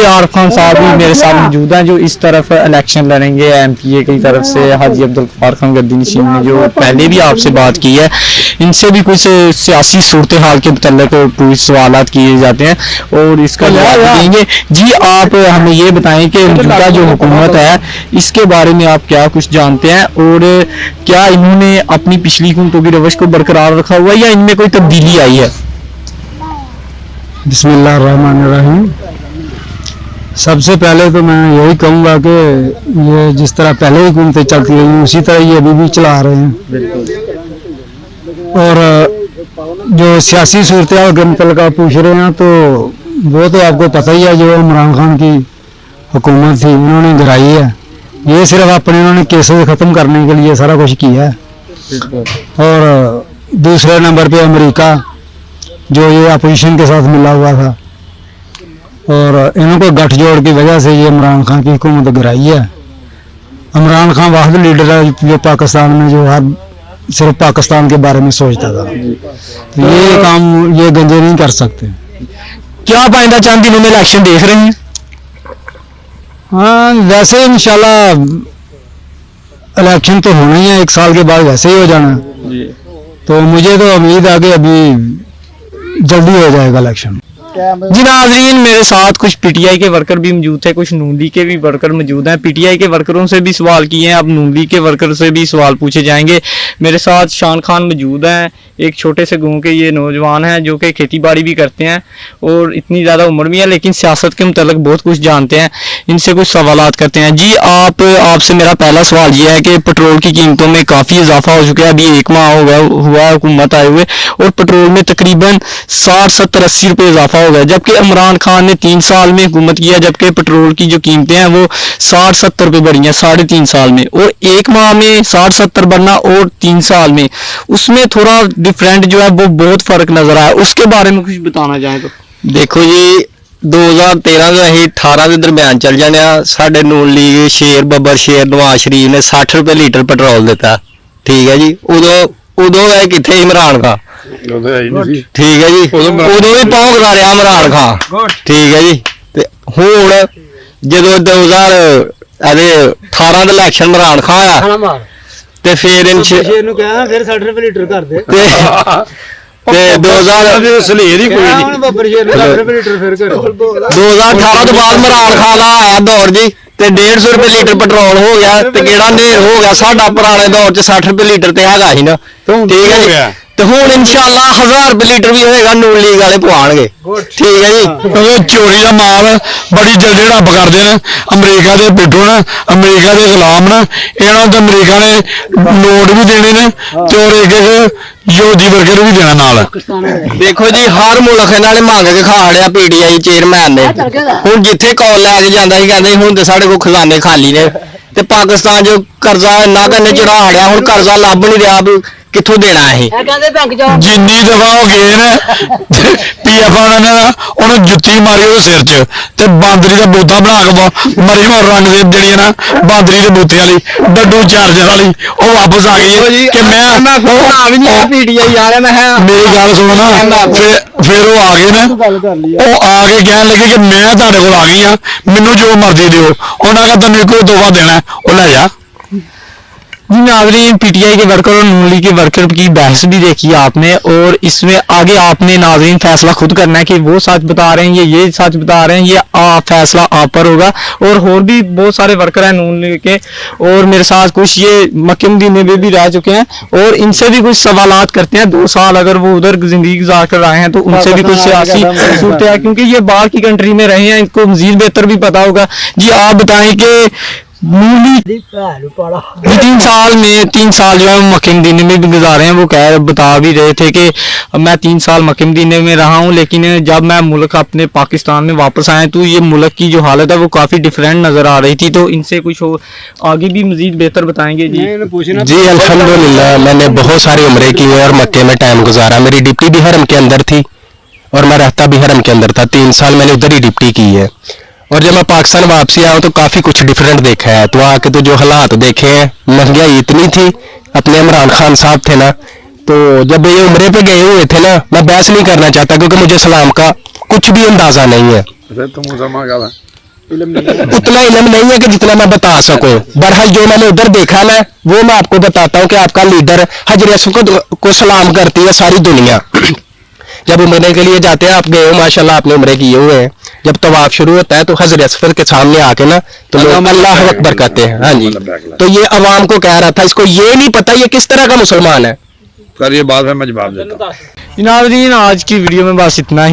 आरिफ खान साहब भी मेरे साथ मौजूद हैं जो इस तरफ इलेक्शन लड़ेंगे एमपीए की तरफ से। हाजी अब्दुल गफ्फार खान गद्दी नशीन ने जो पहले भी आपसे बात की है, इनसे भी कुछ सियासी सूरत हाल के मतलब पूरे सवाल किए जाते हैं और इसका जवाब देंगे। जी आप हमें ये बताएं कि मौजूदा जो हुकूमत है इसके बारे में आप क्या कुछ जानते हैं और क्या इन्होंने अपनी पिछली हुकूमतों की रवश को बरकरार रखा हुआ है या इनमें कोई तब्दीली आई है? बिस्मिल्लाहिर्रहमानिर्रहीम। सबसे पहले तो मैं यही कहूँगा कि ये जिस तरह पहले हुकूमतें चलती रही उसी तरह ये अभी भी चला रहे हैं। और जो सियासी सूरत हाल के मतलब आप पूछ रहे हैं तो वो तो आपको पता ही है, जो इमरान खान की हुकूमत थी उन्होंने गिराई है। ये सिर्फ अपने उन्होंने केसेस ख़त्म करने के लिए सारा कुछ किया है। और दूसरे नंबर पे अमेरिका जो ये अपोजिशन के साथ मिला हुआ था और इनको गठजोड़ की वजह से ये इमरान खान की हुकूमत गिराई है। इमरान खान वाहिद लीडर है जो पाकिस्तान में जो हर सिर्फ पाकिस्तान के बारे में सोचता था। तो ये काम ये गंजे नहीं कर सकते। क्या आप आइंदा चंद दिनों में इलेक्शन देख रहे हैं? हाँ, वैसे इंशाल्लाह इलेक्शन तो होना ही है, 1 साल के बाद वैसे ही हो जाना। तो मुझे तो उम्मीद है कि अभी जल्दी हो जाएगा इलेक्शन। जी नाज़रीन, मेरे साथ कुछ पीटीआई के वर्कर भी मौजूद थे, कुछ नून लीग के भी वर्कर मौजूद हैं। पीटीआई के वर्करों से भी सवाल किए हैं, अब नून लीग के वर्कर से भी सवाल पूछे जाएंगे। मेरे साथ शान खान मौजूद हैं, एक छोटे से गाँव के ये नौजवान हैं जो कि खेती बाड़ी भी करते हैं और इतनी ज़्यादा उम्र भी है लेकिन सियासत के मुतालिक बहुत कुछ जानते हैं। इनसे कुछ सवालात करते हैं। जी आपसे मेरा पहला सवाल ये है कि पेट्रोल की कीमतों में काफ़ी इजाफा हो चुका है। अभी 1 माह हो गया हुआ हुकूमत आए हुए और पेट्रोल में तकरीबन 60, 70, 80 रुपये इजाफा हो गया, जबकि इमरान खान ने 3 साल में हुकूमत किया जबकि पेट्रोल की जो कीमतें हैं वो 60, 70 रुपये बढ़ी हैं 3.5 साल में। और 1 माह में 60, 70 बढ़ना और 3 साल में उसमें थोड़ा डिफरेंट जो है वो बहुत फर्क नजर आया, उसके बारे में कुछ बताना चाहें तो? देखो जी, 2013 ਤੋਂ ਅਸੀਂ 18 ਦੇ ਦਰਮਿਆਨ ਚੱਲ ਜਾਂਦੇ ਆ। ਸਾਡੇ ਨੂਨ ਲੀਗ ਸ਼ੇਰ ਬੱਬਰ ਸ਼ੇਰ ਨਵਾਜ਼ ਸ਼ਰੀਫ ਨੇ 60 ਰੁਪਏ ਲੀਟਰ ਪੈਟਰੋਲ ਦਿੱਤਾ, ਠੀਕ ਹੈ ਜੀ। ਉਦੋਂ ਇਹ ਕਿੱਥੇ ਇਮਰਾਨ ਖਾਨ, ਠੀਕ ਹੈ ਜੀ, ਉਦੋਂ ਵੀ ਭੌਂਕਦਾ ਰਿਹਾ ਇਮਰਾਨ ਖਾਨ, ਠੀਕ ਹੈ ਜੀ। ਤੇ ਹੁਣ ਜਦੋਂ 2018 ਦਾ ਇਲੈਕਸ਼ਨ ਇਮਰਾਨ ਖਾਨ ਆਇਆ ਤੇ ਫਿਰ ਇਹਨੂੰ ਕਿਹਾ ਫਿਰ 60 ਰੁਪਏ ਲੀਟਰ ਕਰ ਦੇ ਤੇ 2000 ਸਲੀਰ ਹੀ ਕੋਈ ਨਹੀਂ। 2018 ਤੋਂ ਬਾਅਦ ਇਮਰਾਨ ਖਾਨ ਦਾ ਆਇਆ ਦੌਰ ਜੀ ਤੇ 150 ਰੁਪਏ ਲੀਟਰ ਪੈਟਰੋਲ ਹੋ ਗਿਆ ਤੇ ਕਿਹੜਾ ਨੇਰ ਹੋ ਗਿਆ। ਸਾਡਾ ਪੁਰਾਣੇ ਦੌਰ ਚ 60 ਰੁਪਏ ਲੀਟਰ ਤੇ ਹੈਗਾ ਸੀ ਨਾ, ਠੀਕ ਹੈ ਜੀ। ਤੇ ਹੁਣ ਇਨਸ਼ਾਅੱਲਾ 1000 ਰੁਪਏ ਲੀਟਰ ਵੀ ਹੋਏਗਾ, ਨੂਨ ਲੀਗ ਵਾਲੇ ਪਵਾਉਣਗੇ, ਠੀਕ ਹੈ ਜੀ। ਕਿਉਂਕਿ ਚੋਰੀ ਦਾ ਮਾਲ ਬੜੀ ਜਲਦੀ ਰੱਬ ਕਰਦੇ ਨੇ। ਅਮਰੀਕਾ ਦੇ ਪਿੱਠੂ ਨੇ, ਅਮਰੀਕਾ ਦੇ ਗੁਲਾਮ ਨੇ, ਇਹਨਾਂ ਨੂੰ ਅਮਰੀਕਾ ਨੇ ਨੋਟ ਵੀ ਦੇਣੇ ਨੇ ਤੇ ਔਰ ਇੱਕ ਯਹੂਦੀ ਵਰਕਰ ਵੀ ਦੇਣਾ ਨਾਲ। ਦੇਖੋ ਜੀ, ਹਰ ਮੁਲਕ ਇਹਨਾਂ ਨੇ ਮੰਗ ਕੇ ਖਾ ਲਿਆ ਪੀਟੀਆਈ ਚੇਅਰਮੈਨ ਨੇ। ਹੁਣ ਜਿੱਥੇ ਕੌਲ ਲੈ ਕੇ ਜਾਂਦਾ ਸੀ ਕਹਿੰਦੇ ਹੁਣ ਤੇ ਸਾਡੇ ਕੋਲ ਖਜ਼ਾਨੇ ਖਾਲੀ ਨੇ ਤੇ ਪਾਕਿਸਤਾਨ ਜੋ ਕਰਜ਼ਾ ਇੰਨਾ ਕੰਨੇ ਚੜਾ ਲਿਆ, ਹੁਣ ਕਰਜ਼ਾ ਲੱਭ ਨਹੀਂ ਰਿਹਾ ਕਿੱਥੋਂ ਦੇਣਾ ਇਹ। ਜਿੰਨੀ ਦਫਾ ਉਹ ਗਏ ਨੇ ਪੀਐਫ ਵਾਲਿਆਂ ਨੇ ਉਹਨੂੰ ਜੁੱਤੀ ਮਾਰੀ ਉਹਦੇ ਸਿਰ 'ਚ ਤੇ ਬਾਂਦਰੀ ਦਾ ਬੋਤਾ ਬਣਾ ਕੇ ਮਰੀ ਹੋਰ ਰੰਗ ਦੇ ਜਿਹੜੀ ਨਾ ਬਾਂਦਰੀ ਦੇ ਬੋਤੇ ਵਾਲੀ ਡੱਡੂ ਚਾਰਜਰ ਵਾਲੀ ਉਹ ਵਾਪਸ ਆ ਗਈ ਕਿ ਮੈਂ ਪੀਟੀਆਈ ਆ ਰਿਹਾ। ਮੈਂ ਮੇਰੀ ਗੱਲ ਸੁਣੋ ਨਾ, ਫਿਰ ਉਹ ਆ ਗਏ ਨੇ, ਉਹ ਆ ਕੇ ਕਹਿਣ ਲੱਗੇ ਕਿ ਮੈਂ ਤੁਹਾਡੇ ਕੋਲ ਆ ਗਈ ਆ, ਮੈਨੂੰ ਜੋ ਮਰਜ਼ੀ ਦਿਓ। ਉਹਨਾਂ ਕਹਿੰਦਾ ਤੈਨੂੰ ਇੱਕੋ ਤੋਹਫਾ देना है, वो ले जा। जी नाज़रीन, पीटीआई के वर्कर और नून लीग के वर्कर की बहस भी देखी आपने और इसमें आगे आपने नाज़रीन फैसला खुद करना है कि वो सच बता रहे हैं ये सच बता रहे हैं, ये फैसला आप पर होगा। और भी बहुत सारे वर्कर हैं नून लीग के और मेरे साथ कुछ ये मक्के-मदीने में भी रह चुके हैं और इनसे भी कुछ सवालात करते हैं। 2 साल अगर वो उधर जिंदगी गुजार कर आए हैं तो उनसे भी कुछ सियासी सूरत है, क्योंकि ये बाहर की कंट्री में रहे हैं, इनको मजीद बेहतर भी पता होगा। जी आप बताएं कि 3 साल जो है मक्के मदीने में भी गुजारे हैं। वो बता भी रहे थे कि मैं 3 साल मक्के मदीने में रहा हूँ, लेकिन जब मैं मुल्क अपने पाकिस्तान में वापस आया तो ये मुल्क की जो हालत है वो काफ़ी डिफरेंट नज़र आ रही थी। तो इनसे कुछ आगे भी मजीद बेहतर बताएंगे। जी अल्हम्दुलिल्लाह, मैंने बहुत सारी उम्रें की और मक्के में टाइम गुजारा। मेरी डिप्टी भी हरम के अंदर थी और मैं रहता भी हरम के अंदर था। 3 साल मैंने उधर ही डिप्टी की है और जब मैं पाकिस्तान वापसी आया तो काफ़ी कुछ डिफरेंट देखा है। तो आके तो जो हालात देखे हैं, महंगाई इतनी थी, अपने इमरान खान साहब थे ना, तो जब ये उम्रे पे गए हुए थे ना, मैं बहस नहीं करना चाहता क्योंकि मुझे सलाम का कुछ भी अंदाज़ा नहीं है। फिर तुम मुसलमान का उतना इल्म नहीं है कि जितना मैं बता सकूं। बहरहाल जो मैंने उधर देखा ना वो मैं आपको बताता हूं कि आपका लीडर हजरत असवद को सलाम करती है सारी दुनिया। जब उम्रे के लिए जाते हैं, आप गए हो माशाल्लाह, आपने उम्रे किए हुए हैं, जब तवाफ शुरू होता है तो हजरत असवद के सामने आके ना तो लोग अल्लाह अकबर कहते हैं। हाँ जी, तो ये अवाम को कह रहा था, इसको ये नहीं पता ये किस तरह का मुसलमान है। कर ये बात है, मैं जवाब देता हूँ। नाज़रीन आज की वीडियो में बस इतना ही।